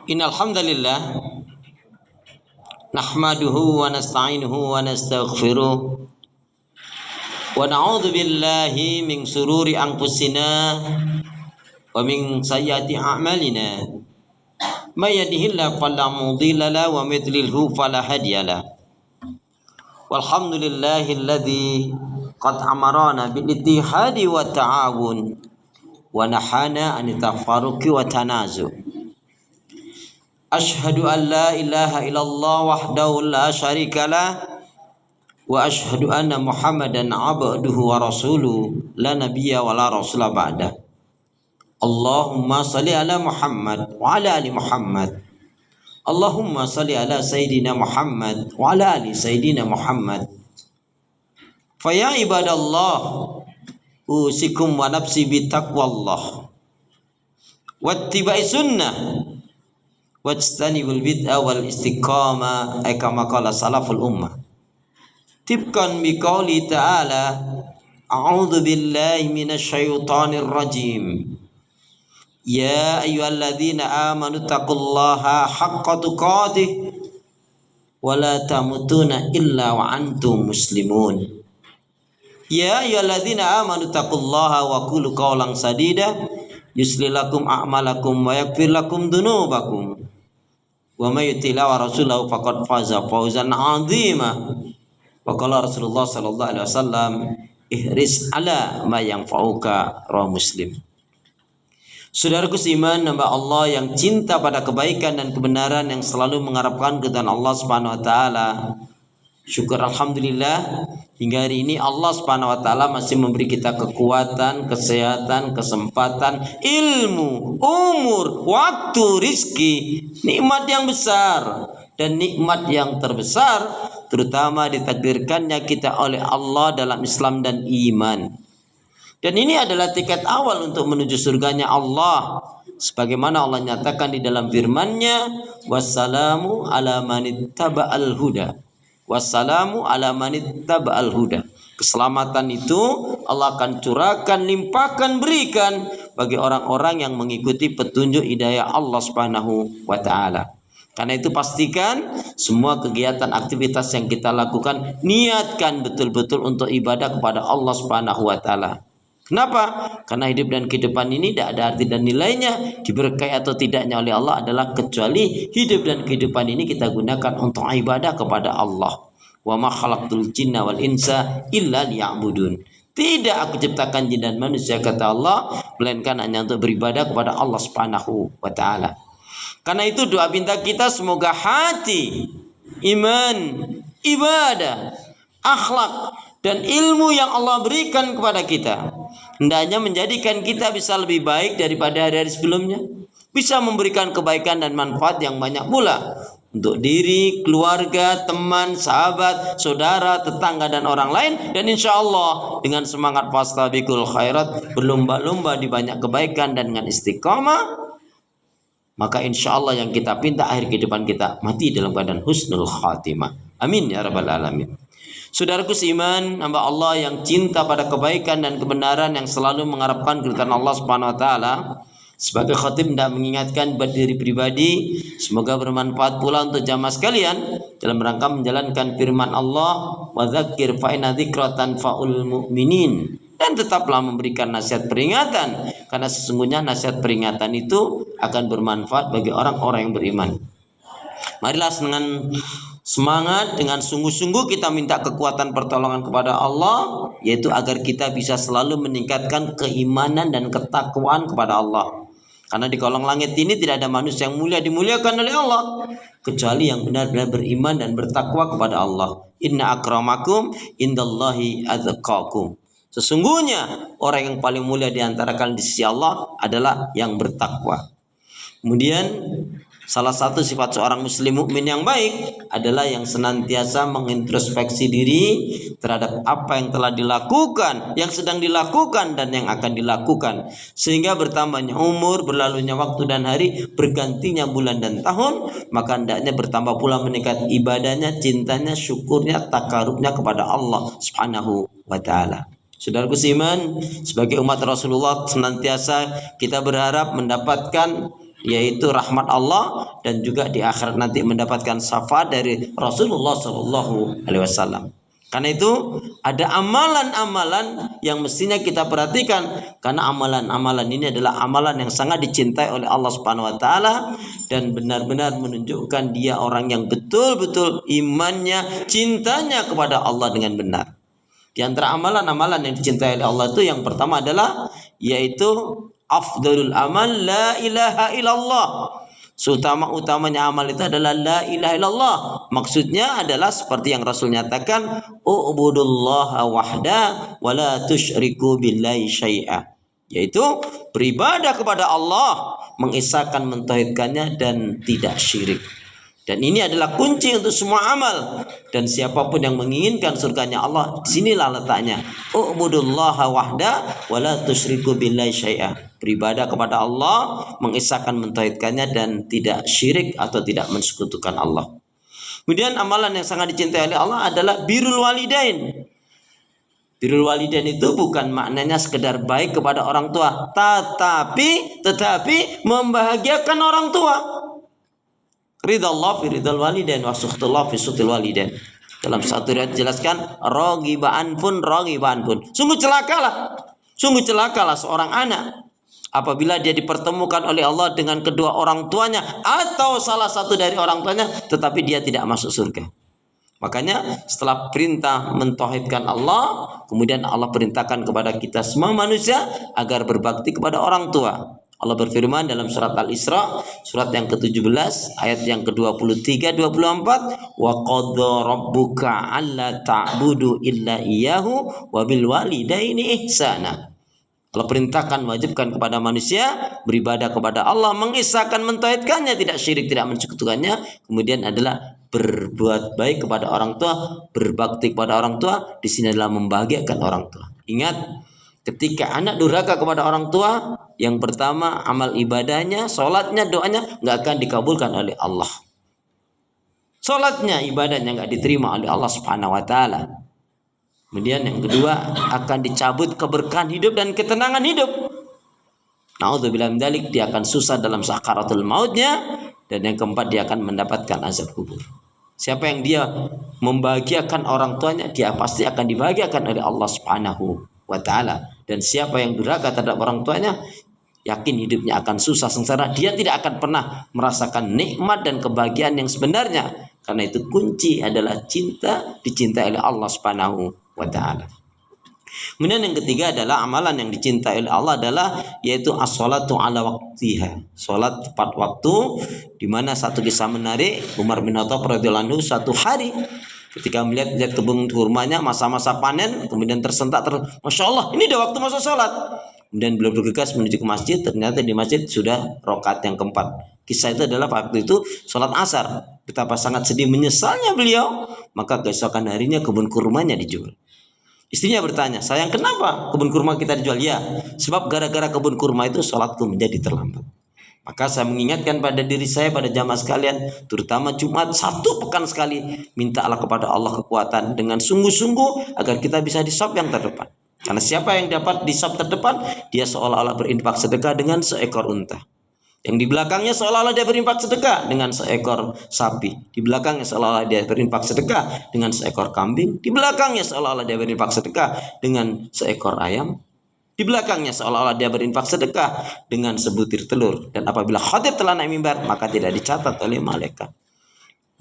Innal hamdalillah nahmaduhu wa nasta'inuhu wa nastaghfiruh wa na'udzu billahi min sururi anfusina wa min sayyiati a'malina may yahdihillahu fala mudilla lahu wa may yudlilhu fala hadiya lahu walhamdulillahilladzi qad amarana bil ittihadi wa ta'awun wa nahana an tafarruqi wa tanazu. Ashhadu an la ilaha illallah wahdahu la syarika lah wa ashhadu anna Muhammadan abduhu wa rasuluhu la nabiyya wa la rasula ba'da. Allahumma salli ala Muhammad wa ala ali Muhammad. Allahumma salli ala Sayyidina Muhammad wa ala ali Sayyidina Muhammad. Faya ibadallah usikum wa nafsi bi taqwallah wattiba'i sunnah wajtanibul bid'ah wal istiqamah kama qala salaful ummah. Tibkan biqauli ta'ala a'udzu billahi minasyaitonir rajim. Ya ayyuhalladzina amanu taqullaha haqqa tuqatih wa la tamutunna illa wa antum muslimun. Ya ayyuhalladzina amanu taqullaha wa qulu qawlan sadida yuslih lakum a'malakum wa yaghfir lakum dzunubakum wa may yuti'illah wa rasulahu faqad faza fawzan 'azima. Wa qala Rasulullah sallallahu alaihi wasallam ihris ala ma yanfa'uka, rawahu Muslim. Saudaraku seiman, hamba Allah yang cinta pada kebaikan dan kebenaran, yang selalu mengharapkan keridhaan Allah Subhanahu wa taala. Syukur alhamdulillah hingga hari ini Allah Subhanahu wa taala masih memberi kita kekuatan, kesehatan, kesempatan, ilmu, umur, waktu, rizki, nikmat yang besar dan nikmat yang terbesar terutama ditakdirkannya kita oleh Allah dalam Islam dan iman. Dan ini adalah tiket awal untuk menuju surganya Allah. Sebagaimana Allah nyatakan di dalam firman-Nya, wassalamu ala manittaba'al huda. Wassalamu ala manittaba'al huda. Keselamatan itu Allah akan curahkan, limpahkan, berikan bagi orang-orang yang mengikuti petunjuk hidayah Allah Subhanahu wa taala. Karena itu pastikan semua kegiatan aktivitas yang kita lakukan niatkan betul-betul untuk ibadah kepada Allah Subhanahu wa taala. Kenapa? Karena hidup dan kehidupan ini tidak ada arti dan nilainya, diberkahi atau tidaknya oleh Allah adalah kecuali hidup dan kehidupan ini kita gunakan untuk ibadah kepada Allah. Wa ma khalaqtul jinna wal insa illa liya'budun. Tidak aku ciptakan jin dan manusia, kata Allah, melainkan hanya untuk beribadah kepada Allah Subhanahu wa taala. Karena itu doa minta kita semoga hati, iman, ibadah, akhlak dan ilmu yang Allah berikan kepada kita hendaknya menjadikan kita bisa lebih baik daripada hari-hari sebelumnya, bisa memberikan kebaikan dan manfaat yang banyak pula untuk diri, keluarga, teman, sahabat, saudara, tetangga dan orang lain. Dan insya Allah dengan semangat fastabiqul khairat, berlomba-lomba di banyak kebaikan dan dengan istiqamah, maka insya Allah yang kita pinta akhir kehidupan kita mati dalam keadaan husnul khatimah. Amin ya rabbal alamin. Saudaraku seiman, hamba Allah yang cinta pada kebaikan dan kebenaran, yang selalu mengharapkan keridhaan Allah Subhanahu wa taala. Sebagai khatib hendak mengingatkan buat diri pribadi, semoga bermanfaat pula untuk jamaah sekalian dalam rangka menjalankan firman Allah, wa dzakir fa inna dzikra tanfa'ul mu'minin. Dan tetaplah memberikan nasihat peringatan, karena sesungguhnya nasihat peringatan itu akan bermanfaat bagi orang-orang yang beriman. Marilah dengan semangat, dengan sungguh-sungguh kita minta kekuatan pertolongan kepada Allah, yaitu agar kita bisa selalu meningkatkan keimanan dan ketakwaan kepada Allah. Karena di kolong langit ini tidak ada manusia yang mulia dimuliakan oleh Allah kecuali yang benar-benar beriman dan bertakwa kepada Allah. Inna akramakum indallahi atqakum. Sesungguhnya orang yang paling mulia di antara kalian di sisi Allah adalah yang bertakwa. Kemudian salah satu sifat seorang muslim mukmin yang baik adalah yang senantiasa mengintrospeksi diri terhadap apa yang telah dilakukan, yang sedang dilakukan, dan yang akan dilakukan. Sehingga bertambahnya umur, berlalunya waktu dan hari, bergantinya bulan dan tahun, maka hendaknya bertambah pula meningkat ibadahnya, cintanya, syukurnya, takarubnya kepada Allah Subhanahu wa ta'ala. Saudaraku seiman, sebagai umat Rasulullah senantiasa kita berharap mendapatkan yaitu rahmat Allah, dan juga di akhirat nanti mendapatkan syafaat dari Rasulullah Shallallahu Alaihi Wasallam. Karena itu ada amalan-amalan yang mestinya kita perhatikan, karena amalan-amalan ini adalah amalan yang sangat dicintai oleh Allah Subhanahu Wa Taala dan benar-benar menunjukkan dia orang yang betul-betul imannya, cintanya kepada Allah dengan benar. Di antara amalan-amalan yang dicintai oleh Allah itu yang pertama adalah yaitu afdalul amal la ilaha illallah. Seutama-utamanya amal itu adalah la ilaha illallah. Maksudnya adalah seperti yang Rasul nyatakan, u'budullaha wahda wa la tusyriku billahi syai'a. Yaitu beribadah kepada Allah, mengesahkan, mentauhidkannya dan tidak syirik. Dan ini adalah kunci untuk semua amal. Dan siapapun yang menginginkan surganya Allah, disinilah letaknya. U'budullaha wahda wa la tusyriku billahi syai'a. Beribadah kepada Allah, mengesahkan, mentauhidkannya dan tidak syirik atau tidak mensekutukan Allah. Kemudian amalan yang sangat dicintai oleh Allah adalah birrul walidain. Birrul walidain itu bukan maknanya sekedar baik kepada orang tua, tetapi membahagiakan orang tua. Ridallah fi ridal walidain wa sukhtullah fi sukhtil walidain. Dalam satu riwayat dijelaskan raghiban pun. Sungguh celakalah seorang anak apabila dia dipertemukan oleh Allah dengan kedua orang tuanya atau salah satu dari orang tuanya tetapi dia tidak masuk surga. Makanya setelah perintah mentauhidkan Allah, kemudian Allah perintahkan kepada kita semua manusia agar berbakti kepada orang tua. Allah berfirman dalam surat Al-Isra, surat yang ke-17, ayat yang ke-23, 24, wa qadha rabbuka alla ta'budu illa iyyahu wa bil walidaini ihsana. Allah perintahkan, wajibkan kepada manusia beribadah kepada Allah, mengesahkan, mentauhidkannya, tidak syirik, tidak mensekutukannya. Kemudian adalah berbuat baik kepada orang tua, berbakti kepada orang tua. Di sini adalah membahagiakan orang tua. Ingat, ketika anak durhaka kepada orang tua, yang pertama amal ibadahnya, sholatnya, doanya nggak akan dikabulkan oleh Allah. Sholatnya, ibadahnya nggak diterima oleh Allah Subhanahu Wa Taala. Kemudian yang kedua akan dicabut keberkahan hidup dan ketenangan hidup. Naudzubillah min dzalik, dia akan susah dalam sakaratul mautnya, dan yang keempat dia akan mendapatkan azab kubur. Siapa yang dia membahagiakan orang tuanya, dia pasti akan dibahagiakan oleh Allah Subhanahu Wa Taala. Dan siapa yang durhaka terhadap orang tuanya, yakin hidupnya akan susah sengsara. Dia tidak akan pernah merasakan nikmat dan kebahagiaan yang sebenarnya. Karena itu kunci adalah cinta, dicintai oleh Allah Subhanahu Wa Taala. Kemudian yang ketiga adalah amalan yang dicintai oleh Allah adalah yaitu as-sholatu ala waqtiha. Salat tepat waktu, di mana satu kisah menarik, Umar bin Khattab radhiyallahu anhu satu hari ketika melihat kebun kurmanya masa-masa panen, kemudian tersentak, Masya Allah, ini udah waktu masuk sholat. Kemudian beliau bergegas menuju ke masjid, ternyata di masjid sudah rakaat yang keempat. Kisah itu adalah waktu itu sholat asar. Betapa sangat sedih menyesalnya beliau, maka keesokan harinya kebun kurmanya dijual. Istrinya bertanya, sayang kenapa kebun kurma kita dijual? Ya, sebab gara-gara kebun kurma itu sholatku menjadi terlambat. Maka saya mengingatkan pada diri saya, pada jamaah sekalian, terutama Jumat, satu pekan sekali, mintalah kepada Allah kekuatan dengan sungguh-sungguh agar kita bisa di saf yang terdepan. Karena siapa yang dapat di saf terdepan, dia seolah-olah berinfak sedekah dengan seekor unta. Yang di belakangnya seolah-olah dia berinfak sedekah dengan seekor sapi. Di belakangnya seolah-olah dia berinfak sedekah dengan seekor kambing. Di belakangnya seolah-olah dia berinfak sedekah dengan seekor ayam. Di belakangnya seolah-olah dia berinfak sedekah dengan sebutir telur. Dan apabila khatib telah naik mimbar, maka tidak dicatat oleh malaikat.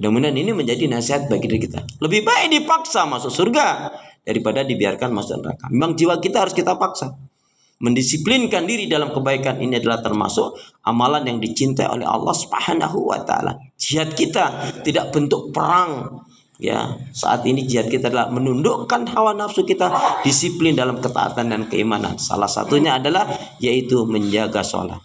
Mudah-mudahan ini menjadi nasihat bagi diri kita. Lebih baik dipaksa masuk surga daripada dibiarkan masuk neraka. Memang jiwa kita harus kita paksa. Mendisiplinkan diri dalam kebaikan ini adalah termasuk amalan yang dicintai oleh Allah Subhanahu Wa Taala. Jihad kita tidak bentuk perang. Ya, saat ini jihad kita adalah menundukkan hawa nafsu kita, disiplin dalam ketaatan dan keimanan. Salah satunya adalah yaitu menjaga sholat.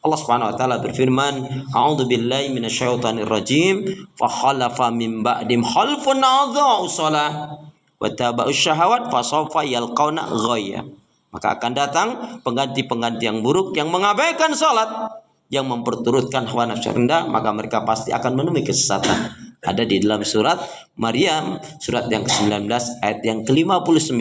Allah Subhanahu Wa Taala berfirman, "A'udzu billahi minasyaitonir rajim. Fa khalafa min ba'dim khalfun adza'u shalah wa taba'u syahawat fa sawfa yalqauna ghayya." Maka akan datang pengganti-pengganti yang buruk yang mengabaikan sholat, yang memperturutkan hawa nafsu rendah, maka mereka pasti akan menemui kesesatan. Ada di dalam surat Maryam, surat yang ke-19 ayat yang ke-59.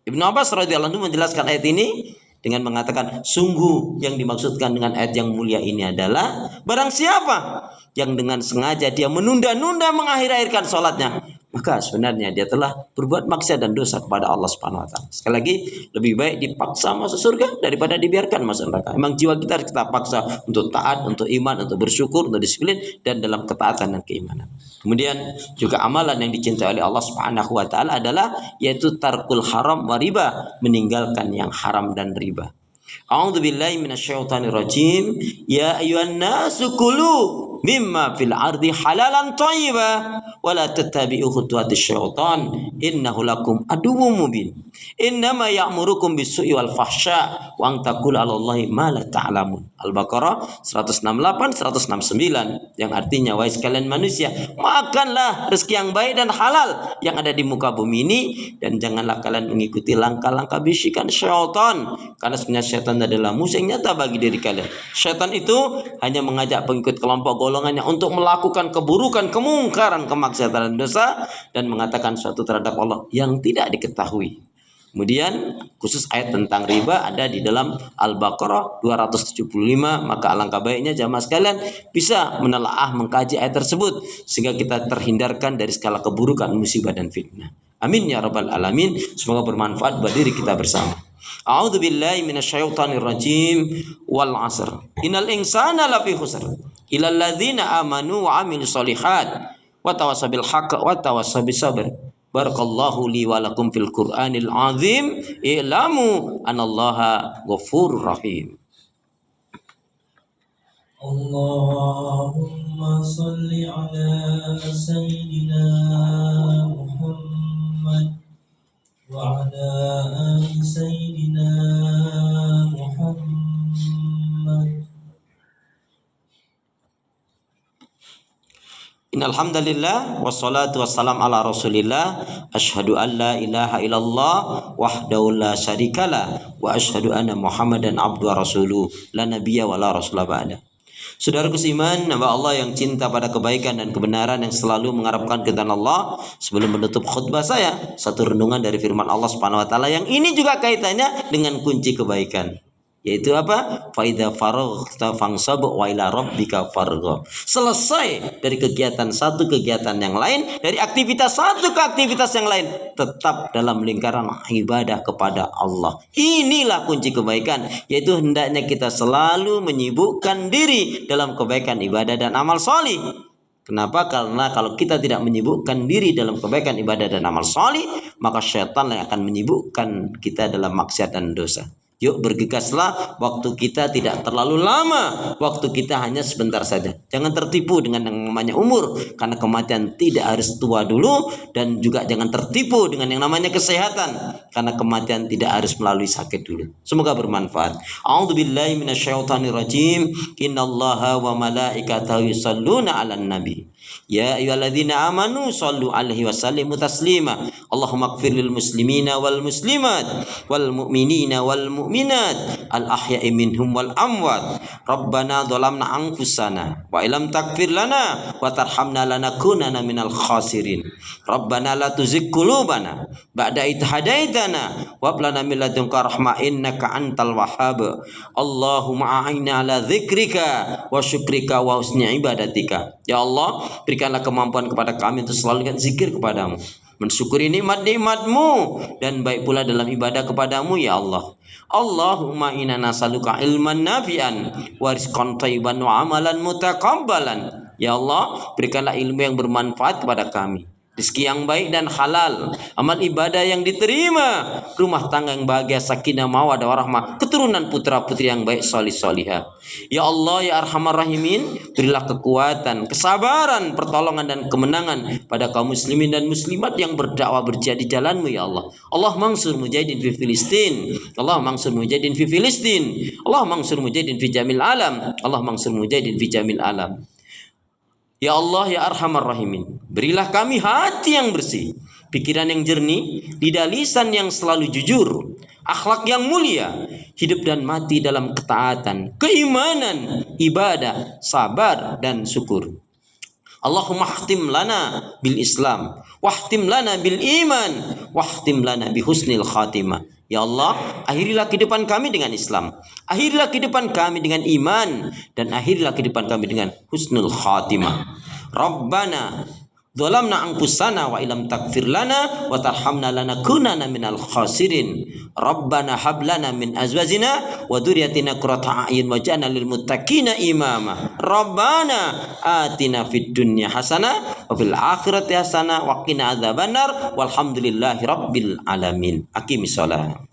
Ibnu Abbas radhiyallahu anhu menjelaskan ayat ini dengan mengatakan sungguh yang dimaksudkan dengan ayat yang mulia ini adalah barang siapa yang dengan sengaja dia menunda-nunda mengakhir-akhirkan sholatnya, maka sebenarnya dia telah berbuat maksiat dan dosa kepada Allah Subhanahu wa taala. Sekali lagi, lebih baik dipaksa masuk surga daripada dibiarkan masuk neraka. Memang jiwa kita harus kita paksa untuk taat, untuk iman, untuk bersyukur, untuk disiplin dan dalam ketaatan dan keimanan. Kemudian juga amalan yang dicintai oleh Allah Subhanahu wa taala adalah yaitu tarkul haram wa riba, meninggalkan yang haram dan riba. A'udzu billahi minasyaitonir rajim. Ya ayyuhan nasu kulu mimma fil ardi halalan thayyiba wa la tattabi'u khutuwatis syaitan innahu lakum aduwwum mubin. Innama ya'murukum bis-su'i wal fahsya wa an taqulu 'alallahi ma la ta'lamun. Al-Baqarah 168 169 yang artinya wahai sekalian manusia, makanlah rezeki yang baik dan halal yang ada di muka bumi ini dan janganlah kalian mengikuti langkah-langkah bisikan syaitan, karena sebenarnya syaitan adalah musuh yang nyata bagi diri kalian. Syaitan itu hanya mengajak pengikut kelompok golongannya untuk melakukan keburukan, kemungkaran, kemaksiatan dan dosa dan mengatakan suatu terhadap Allah yang tidak diketahui. Kemudian khusus ayat tentang riba ada di dalam Al-Baqarah 275, maka alangkah baiknya jamaah sekalian bisa menelaah mengkaji ayat tersebut sehingga kita terhindarkan dari segala keburukan, musibah dan fitnah. Amin ya rabbal alamin. Semoga bermanfaat buat diri kita bersama. A'udzu billahi minasyaitonir rajim. Wal 'asr. Innal insana lafi khusr. Illal ladzina amanu wa 'amilus sholihat wa tawassaw bil haqq wa tawassaw bis sabr. Barakallahu li wa lakum fil Qur'anil azim. I'lamu anallaha ghafurur rahim. Allahumma salli ala sayyidina Muhammad wa ala ali sayyidina Muhammad. Innal hamdalillah wassalatu wassalam ala Rasulillah. Asyhadu an la ilaha illallah wahdahu la syarikalah wa asyhadu anna Muhammadan abduhu wa rasuluh la nabiyya wa la rasula ba'da. Saudaraku seiman, hamba Allah yang cinta pada kebaikan dan kebenaran yang selalu mengharapkan keridhaan Allah, sebelum menutup khutbah saya, satu renungan dari firman Allah Subhanahu wa taala yang ini juga kaitannya dengan kunci kebaikan. Yaitu apa? Faidza faraghta fansab wa ila rabbika farghab. Selesai dari kegiatan satu kegiatan yang lain, dari aktivitas satu ke aktivitas yang lain, tetap dalam lingkaran ibadah kepada Allah. Inilah kunci kebaikan, yaitu hendaknya kita selalu menyibukkan diri dalam kebaikan ibadah dan amal salih. Kenapa? Karena kalau kita tidak menyibukkan diri dalam kebaikan ibadah dan amal salih, maka syaitan yang akan menyibukkan kita dalam maksiat dan dosa. Yuk bergegaslah, waktu kita tidak terlalu lama, waktu kita hanya sebentar saja. Jangan tertipu dengan yang namanya umur, karena kematian tidak harus tua dulu, dan juga jangan tertipu dengan yang namanya kesehatan, karena kematian tidak harus melalui sakit dulu. Semoga bermanfaat. A'udzubillahi minasyaitonir rajim. Innallaha wa malaikatahu yusholluna 'alan nabi. Ya ayyuhalladzina amanu shallu 'alaihi wa sallimu taslima. Allahumma ighfir lil muslimina wal muslimat wal mu'minina wal mu'minat al ahya'i minhum wal amwat. Rabbana dhalamna anfusana wa illam taghfir lana wa tarhamna lanakunanna minal khasirin. Rabbana la tuzigh qulubana ba'da idh hadaitana wa hab lana min ladunka rahmah innaka antal wahhab. Allahumma a'inna ala dzikrika wa syukrika wa husni ibadatika. Ya Allah, berikanlah kemampuan kepada kami untuk selalu zikir kepadamu, mensyukuri nikmat-nikmatmu, dan baik pula dalam ibadah kepadamu ya Allah. Allahumma inna nas'aluka ilman nafi'an wa rizqan thayyiban wa amalan mutakabbalan. Ya Allah, berikanlah ilmu yang bermanfaat kepada kami, rezeki yang baik dan halal, amal ibadah yang diterima, rumah tangga yang bahagia, sakinah mawaddah warahmah, keturunan putra-putri yang baik, salih salihah. Ya Allah ya Arhamar Rahimin, berilah kekuatan, kesabaran, pertolongan dan kemenangan pada kaum muslimin dan muslimat yang berdakwah berjihad di jalan-Mu ya Allah. Allah mansur mujahidin fi Filistin. Allah mansur mujahidin fi Filistin. Allah mansur mujahidin fi jamil alam. Allah mansur mujahidin fi jamil alam. Ya Allah ya Arhamar Rahimin, berilah kami hati yang bersih, pikiran yang jernih, lidah lisan yang selalu jujur, akhlak yang mulia, hidup dan mati dalam ketaatan, keimanan, ibadah, sabar dan syukur. Allahumma khtim lana bil Islam, wahtim lana bil iman, wahtim lana bi husnil khatimah. Ya Allah, akhirilah kehidupan kami dengan Islam, akhirilah kehidupan kami dengan iman, dan akhirilah kehidupan kami dengan husnul khatimah. Rabbana dzalamna anfusana wa illam taghfir lana wa tarhamna lanakunanna minal khasirin. Rabbana hab lana min azwajina wa dzurriyyatina qurrata a'yun waj'alna lil muttaqina imama. Rabbana atina fid dunya hasanah wa fil akhirati hasanah wa qina adzabannar walhamdulillahi rabbil alamin. Aqimis shalah.